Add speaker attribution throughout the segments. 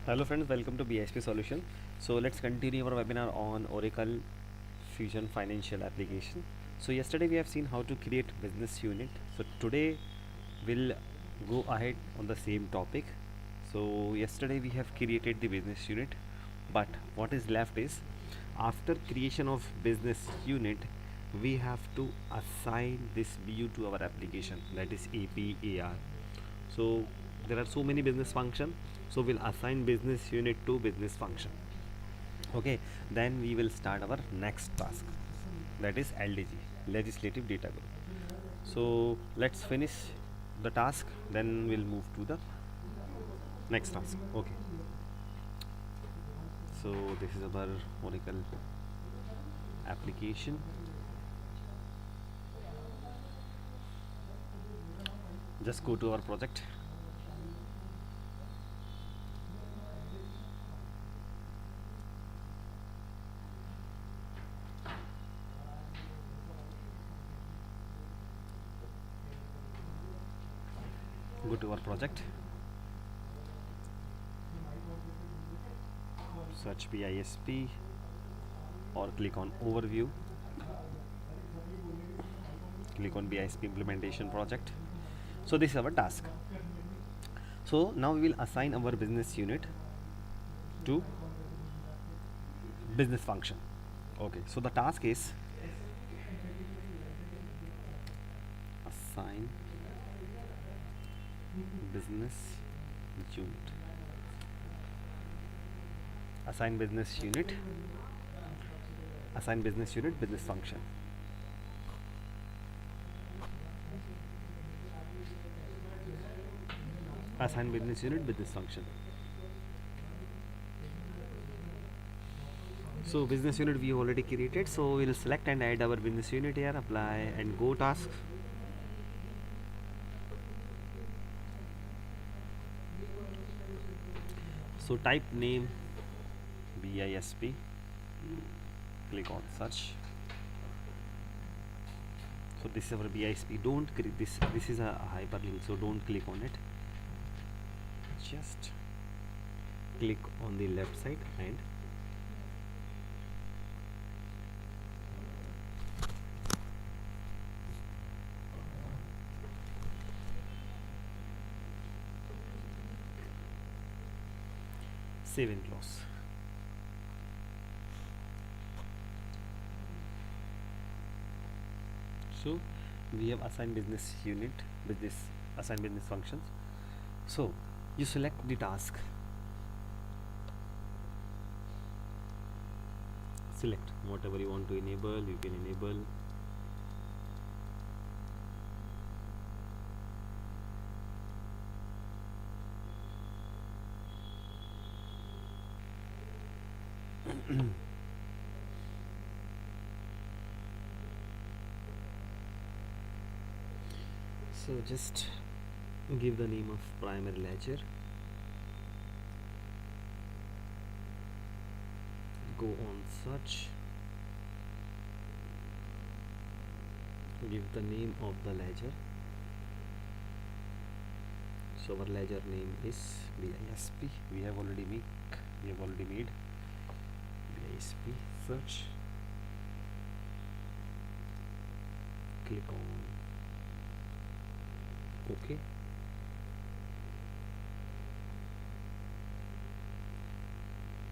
Speaker 1: Hello friends, welcome to BISP Solution. So let's continue our webinar on Oracle Fusion Financial Application. So yesterday we have seen how to create business unit. So today we'll go ahead on the same topic. So yesterday we have created the business unit, but what is left is after creation of business unit, we have to assign this view to our application, that is APAR. So there are so many business function, so we'll assign business unit to business function. Okay, then we will start our next task, that is LDG, legislative data group. So let's finish the task, then we'll move to the next task. Okay, so this is our Oracle application. Just go to our project. Go to our project, search BISP or click on overview, click on BISP implementation project. So this is our task. So now we will assign our business unit to business function. Okay, so the task is assign business unit, assign business unit, assign business unit business function. Assign business unit business function. So business unit we already created, so we'll select and add our business unit here, apply and go task. So type name BISP, click on search. So this is our BISP. Don't click this, this is a hyperlink, so don't click on it. Just click on the left side and save and close. So we have assigned business unit, business, assigned business functions. So you select the task, select whatever you want to enable, you can enable. So just give the name of primary ledger, go on search, give the name of the ledger. So our ledger name is BISP. We have already made BISP. Search, click on OK.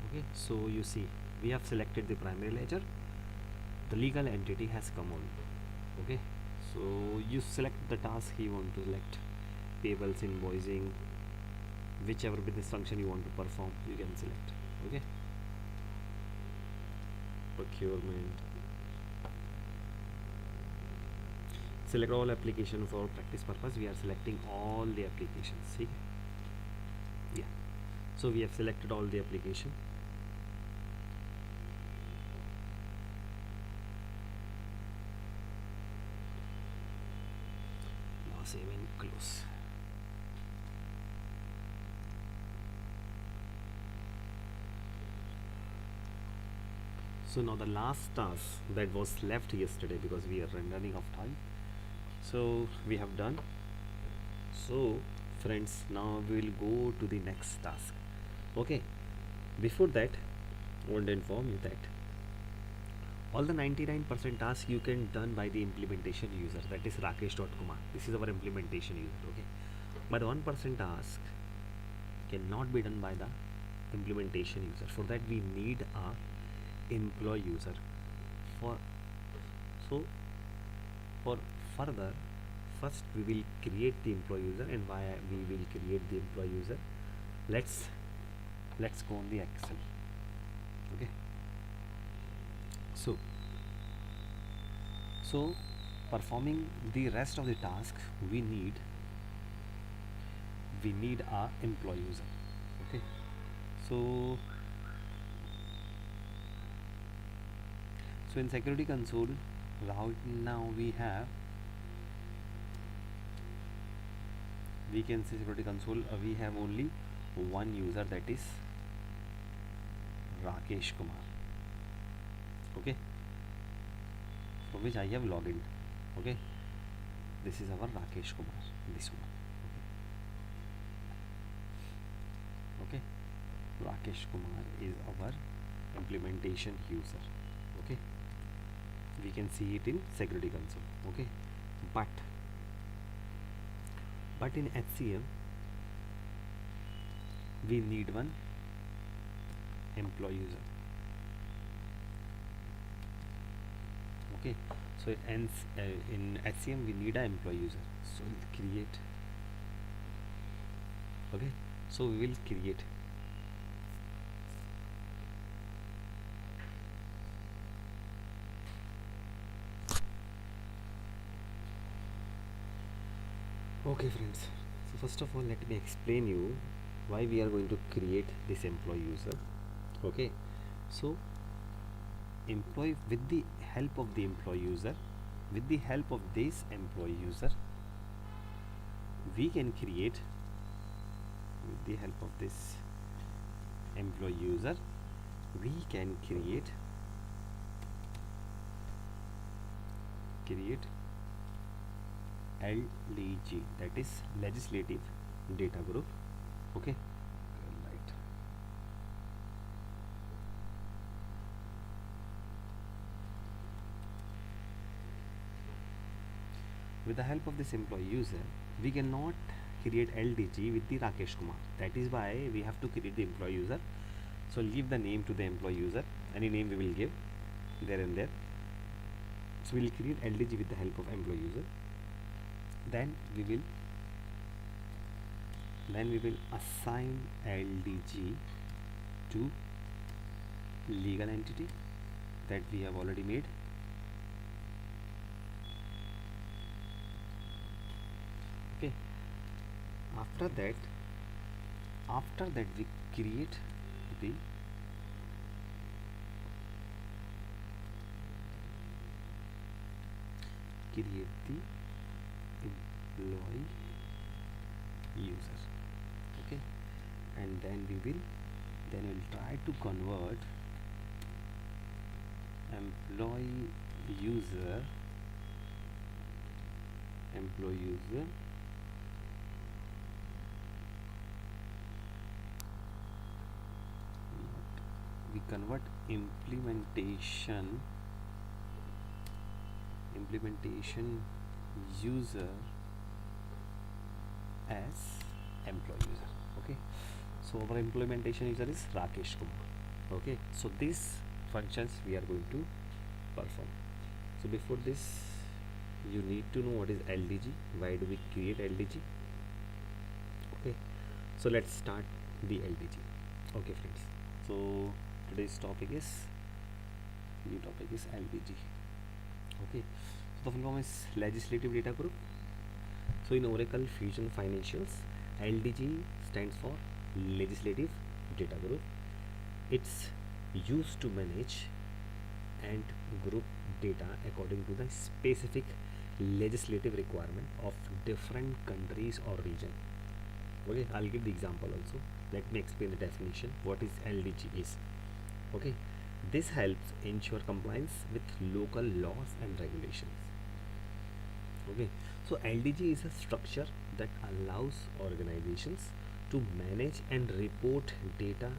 Speaker 1: Okay, so you see we have selected the primary ledger, the legal entity has come on. Okay, so you select the task you want to select, payables, invoicing, whichever business function you want to perform, you can select. Okay, procurement, select all application for practice purpose. We are selecting all the applications. See? Yeah. So we have selected all the application. Now save and close. So now the last task that was left yesterday, because we are running out of time, so we have done. So friends, now we will go to the next task. Okay, before that I want to inform you that all the 99% tasks you can done by the implementation user, that is Rakesh.Kumar. This is our implementation user. Okay, but 1% task cannot be done by the implementation user. For that we need a employee user. For further, first we will create the employee user. And why we will create the employee user, let's go on the Excel. Okay, so performing the rest of the task, we need a employee user. Okay, so in security console right now we can see security console, we have only one user, that is Rakesh Kumar. Okay, for which I have logged in. Okay, this is our Rakesh Kumar, this one. Okay, Rakesh Kumar is our implementation user. Okay, we can see it in security console. Okay, but in HCM we need one employee user. Okay, so in HCM we need an employee user. So we'll create. Okay, so we will create. Okay friends, so first of all let me explain you why we are going to create this employee user. Okay, so employee, with the help of the employee user, with the help of this employee user, we can create, with the help of this employee user, we can create LDG, that is legislative data group. Okay, right. With the help of this employee user, we cannot create LDG with the Rakesh Kumar. That is why we have to create the employee user. So leave the name to the employee user, any name we will give there and there. So we will create LDG with the help of employee user. Then we will assign LDG to legal entity that we have already made. Okay, after that we create the employee user. Okay, and then we'll try to convert employee user we convert implementation user as employee user. Okay, so our implementation user is Rakesh Kumar. Okay, so these functions we are going to perform. So before this, you need to know what is LDG, why do we create LDG. Okay, so let's start the LDG. Okay friends, so today's topic is LDG. Okay, So the full form is Legislative Data Group. So in Oracle Fusion Financials, LDG stands for Legislative Data Group. It's used to manage and group data according to the specific legislative requirement of different countries or region. Okay, I'll give the example also. Let me explain the definition. What is LDG is? Okay, this helps ensure compliance with local laws and regulations. Okay, so LDG is a structure that allows organizations to manage and report data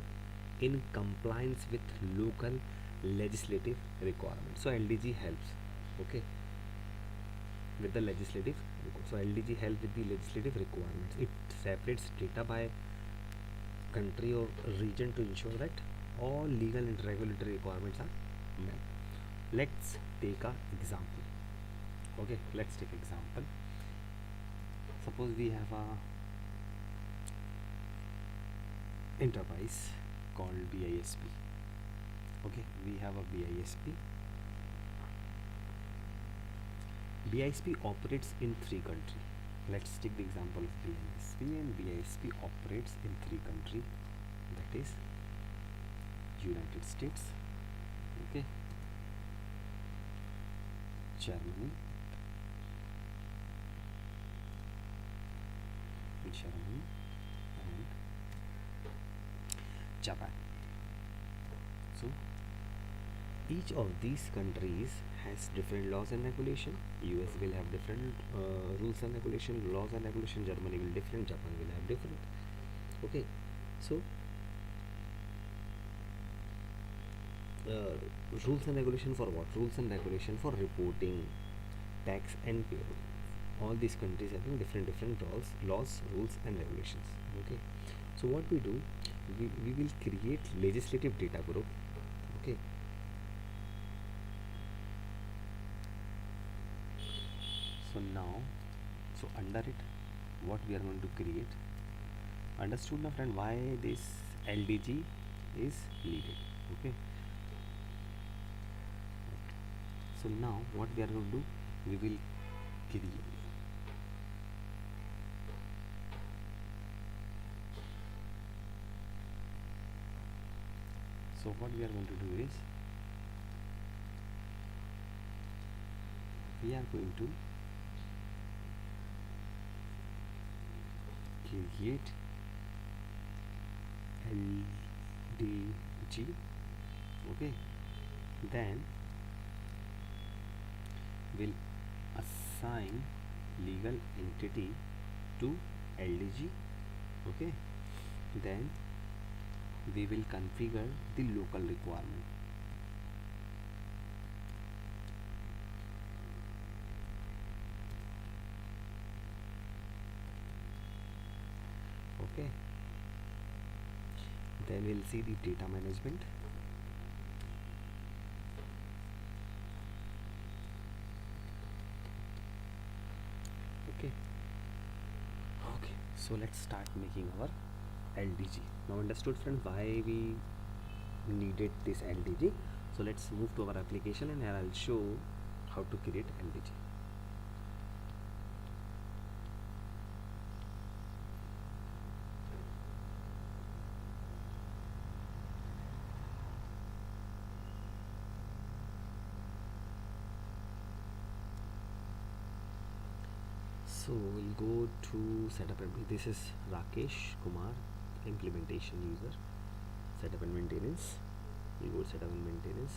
Speaker 1: in compliance with local legislative requirements. So LDG helps, okay, with the legislative. So LDG helps with the legislative requirements. It separates data by country or region to ensure that all legal and regulatory requirements are met. Let's take an example. Okay, let's take example. Suppose we have a enterprise called BISP. Okay, we have a BISP. BISP operates in 3 countries. Let's take the example of BISP, and BISP operates in 3 countries, that is United States, okay, Germany, and Japan. So each of these countries has different laws and regulation. US will have different rules and regulation, laws and regulation. Germany will different, Japan will have different. Okay, so rules and regulation for what? Rules and regulation for reporting, tax and payroll. All these countries having different laws, rules and regulations. Okay, so what we do, we will create legislative data group. Okay, so now, so under it, what we are going to create, understood now friend, why this LDG is needed. Okay, so now what we are going to do, we will create, so what we are going to do is, we are going to create LDG. Okay, then we'll assign legal entity to LDG. Okay, then we will configure the local requirement. Okay, then we'll see the data management. Okay, so let's start making our LDG. Now understood friend, why we needed this LDG. So let's move to our application, and here I'll show how to create LDG. So we'll go to setup. This is Rakesh Kumar, implementation user, setup and maintenance. We go to setup and maintenance,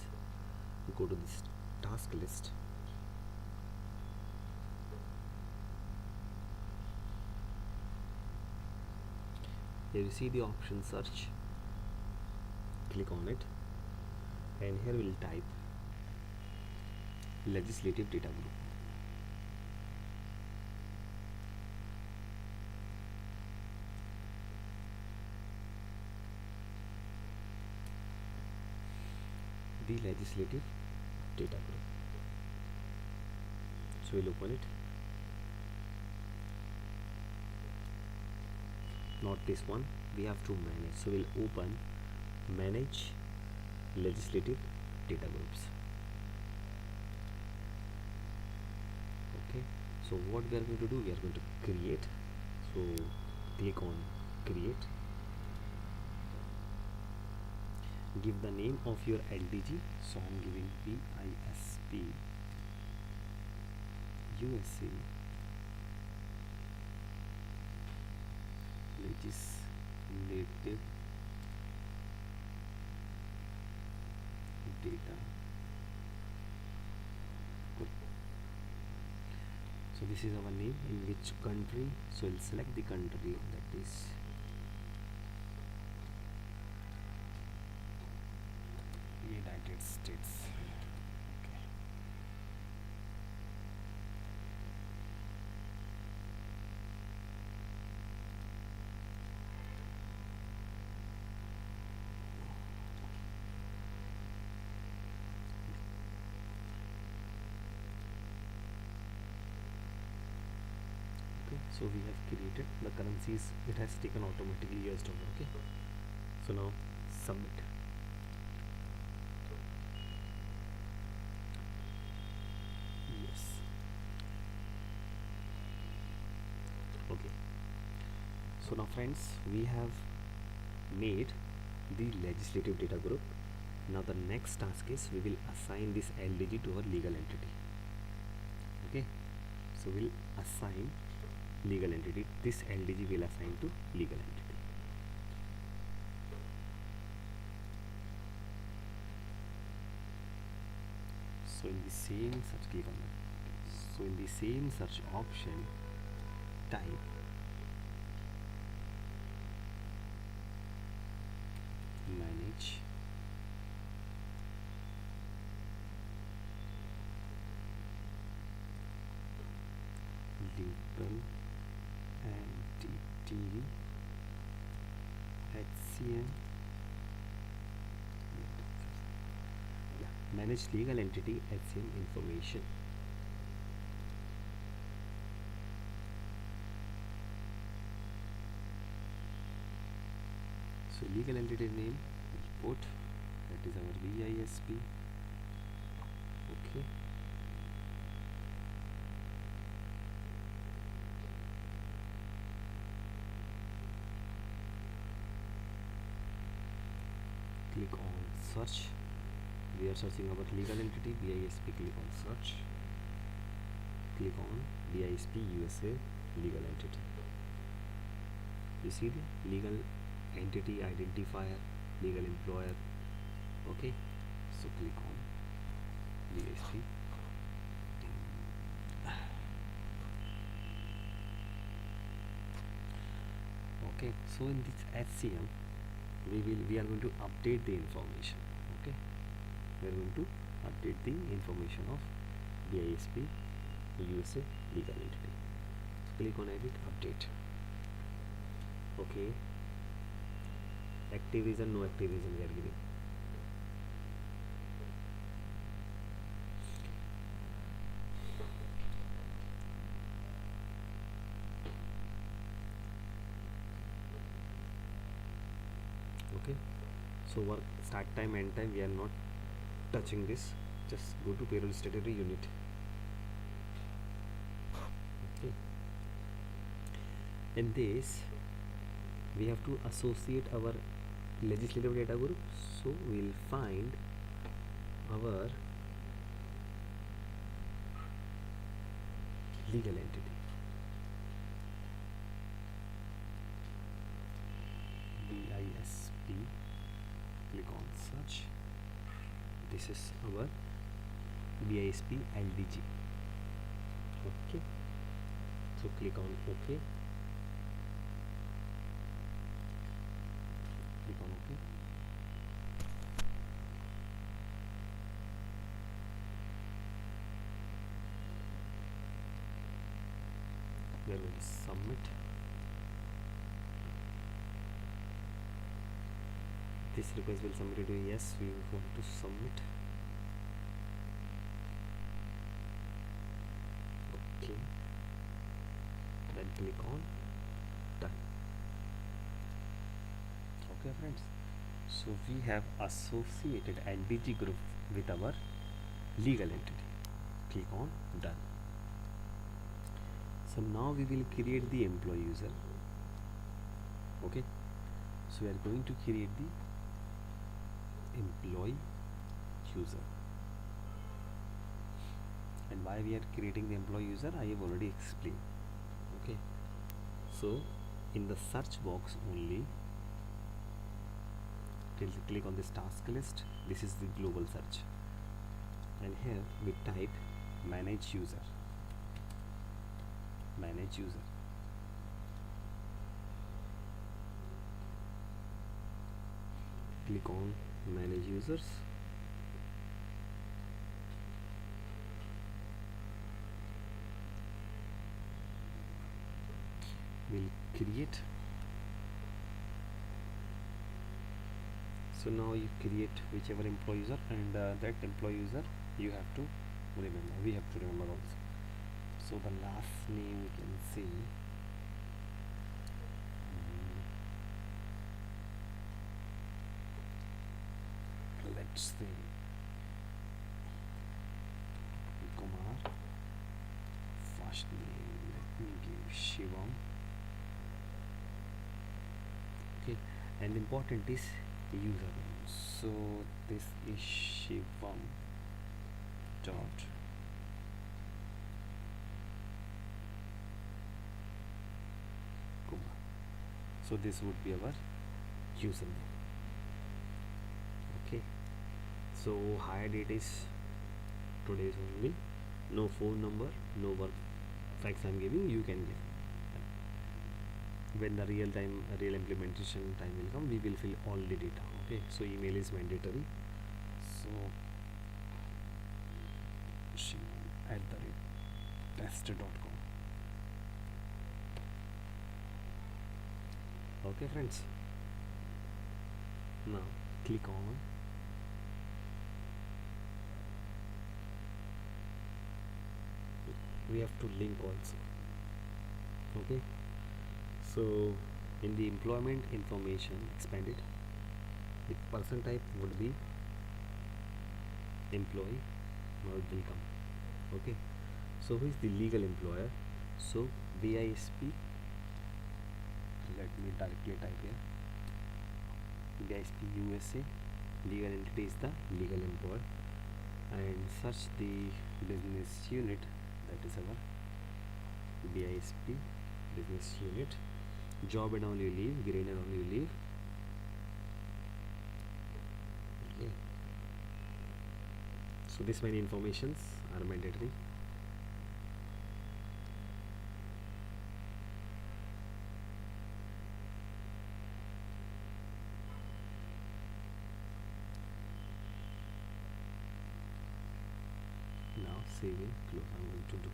Speaker 1: we go to this task list. Here you see the option search, click on it, and here we'll type legislative data group. The legislative data group. So we'll open it. Not this one, we have to manage. So we'll open manage legislative data groups. So what we are going to do, we are going to create. So click on create, give the name of your LDG. So I'm giving BISP USA legislative data group. So this is our name. In which country? So we'll select the country, that is United States. Okay. Okay, so we have created the currencies. It has taken automatically US dollar. Okay, so now submit. Yes. Okay, so now friends, we have made the legislative data group. Now the next task is we will assign this LDG to our legal entity. Okay, so we'll assign legal entity. This LDG will assign to legal entity. So in the same search, click on that. So in the same search option, type manage legal entity HCM. Yeah, manage legal entity HCM information. So legal entity name we'll put, that is our BISP. Okay, click on search. We are searching our legal entity BISP. Click on search, click on BISP USA legal entity. You see the legal entity identifier, legal employer. Okay, so click on BISP. Okay, so in this HCM we are going to update the information. Okay, we are going to update the information of BISP USA legal entity. So click on edit, update. Okay, active reason, no active reason we are giving. Okay, so work start time, end time, we are not touching this. Just go to payroll statutory unit. Okay, in this we have to associate our legislative data group. So we'll find our legal entity, BISP. Click on search. This is our BISP LDG. Okay, so click on OK. Click on OK. We are going to submit. This request will submit to yes, we want to submit. Okay, then click on done. Okay friends, so we have associated LDG group with our legal entity. Click on done. So now we will create the employee user. Okay, so we are going to create the employee user. And why we are creating the employee user, I have already explained. Okay, so in the search box only, click on this task list. This is the global search, and here we type manage user. Manage user. Click on manage users. We'll create. So now you create whichever employee user, and that employee user you have to remember. We have to remember also. So the last name we can see. Let's see. Kumar. First name. Let me give Shivam. Okay, and important is username. So this is Shivam dot Kumar. So this would be our username. Okay, so hire date is today's only. No phone number, no work facts I'm giving, you can give. When the real implementation time will come, we will fill all the data. Okay, so email is mandatory. So Shivam@tester.com. Okay friends, now click on we have to link also. Okay, so in the employment information expanded, the person type would be employee, now it will come. Okay, so who is the legal employer? So BISP, let me directly type here, BISP USA, legal entity is the legal employer, and search the business unit, that is our BISP business unit. Job and only leave, green and only leave. Okay, so this many informations are mandatory. Now saving, close, I'm going to do.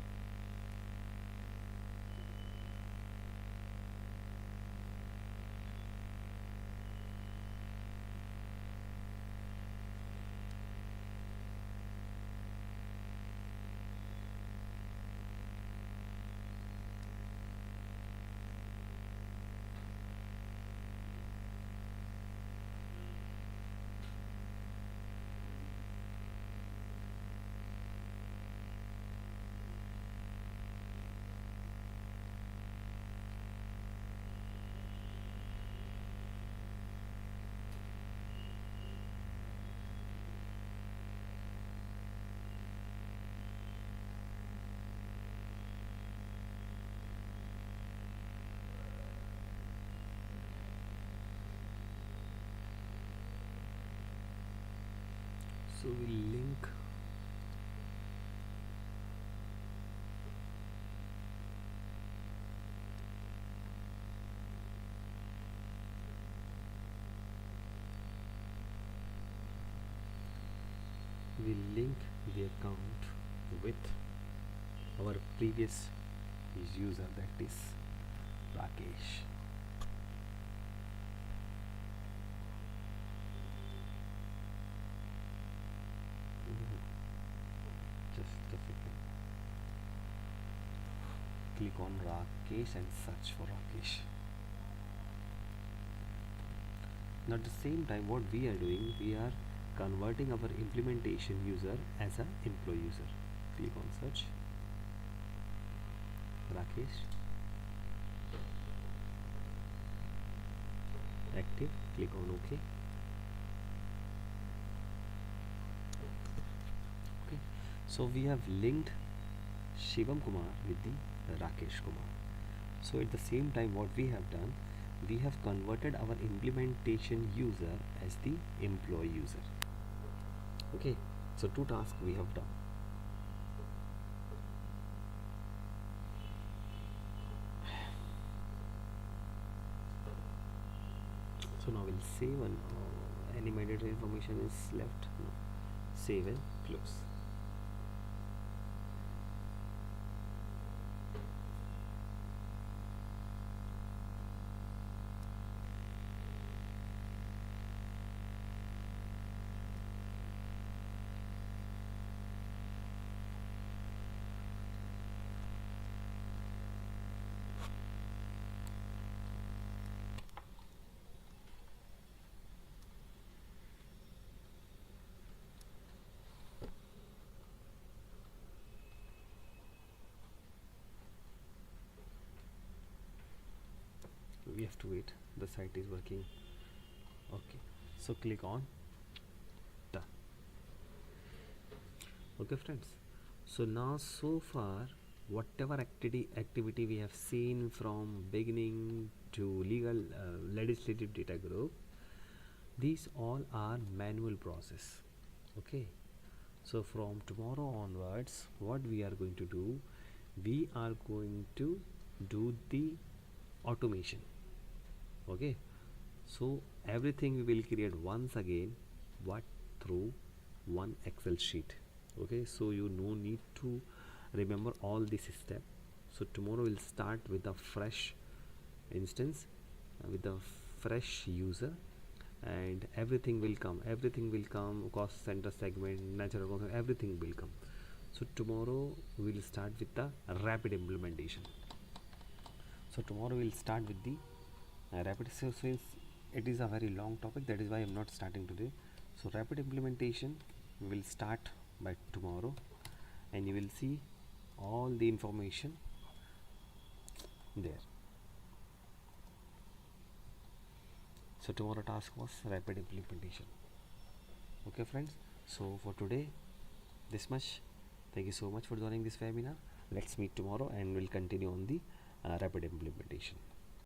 Speaker 1: So we link the account with our previous user, that is Rakesh. Just a second. Click on Rakesh and search for Rakesh. Now at the same time, what we are doing, we are converting our implementation user as an employee user. Click on search. Rakesh. Active. Click on OK. Okay. So we have linked Shivam Kumar with the Rakesh Kumar. So at the same time, what we have done, we have converted our implementation user as the employee user. Okay, so two tasks we have done. So now we'll save and any mandatory information is left. No. Save and close. We have to wait. The site is working. Okay, so click on done. Okay, friends. So now, so far, whatever activity we have seen from beginning to legislative data group, these all are manual process. Okay, so from tomorrow onwards, what we are going to do, we are going to do the automation. Okay, so everything we will create once again, but through one Excel sheet. Okay, so you no need to remember all this step. So tomorrow we'll start with a fresh instance, with a fresh user, and everything will come, cost center segment, natural cost, everything will come. So tomorrow we'll start with the rapid implementation. So tomorrow we'll start with the rapid. So since it is a very long topic, that is why I'm not starting today. So rapid implementation will start by tomorrow, and you will see all the information there. So tomorrow task was rapid implementation. Okay, friends. So for today, this much. Thank you so much for joining this webinar. Let's meet tomorrow, and we'll continue on the rapid implementation.